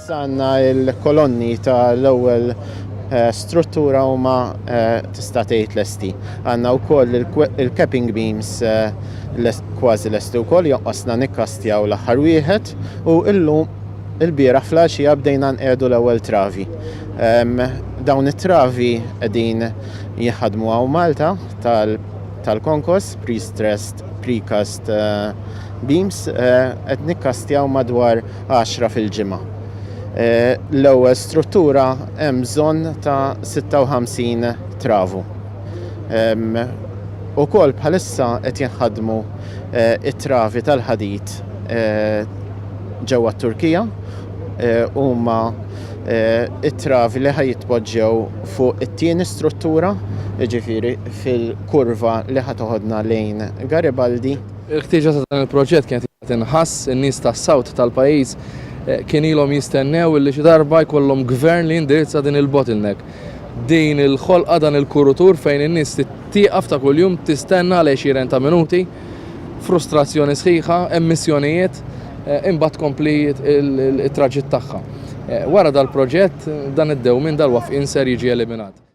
Issa għandna l-kolonni tal-ewwel struttura huma tista' tgħid lesti. Għandna wkoll il-capping beams kważi lesti wkoll jonqosna nikkastjaw l-aħħar wieħed u llum il-bieraħ fl-għaxija bdejna nqiegħdu l-ewwel travi. Dawn it-travi qegħdin jinħadmu hawn Malta tal-Konkos pre-stressed precast beams qed nikkastjaw madwar 10 fil-ġimgħa. L-ewwel struttura hemm bżonn ta' 56 travu. Ukoll bħalissa qed jinħadmu it-travi tal-ħadid ġewwa t-Turkija huma it-travi li ħajitpoġġew fuq it-tieni struttura, jiġifieri fil-kurva li ħatoħodna lejn Garibaldi. Il-ħtieġa ta' dan il-proġett kienet inħass in-nies tas-sawt tal-pajjiż kien ilhom jistennew li xi darba jkollhom gvern li jindirizza din il-bottleneck. Din il-ħolqa dan il-kurutur fejn in-nies tieqaf ta' kuljum tistenna għal 20 ta' minuti, frustrazzjoni sħiħa, emissjonijiet, imbagħad kompli it-traġitt tagħha. Wara dal-proġett dan id-dewmien dal-wafqin ser jiġi eliminat.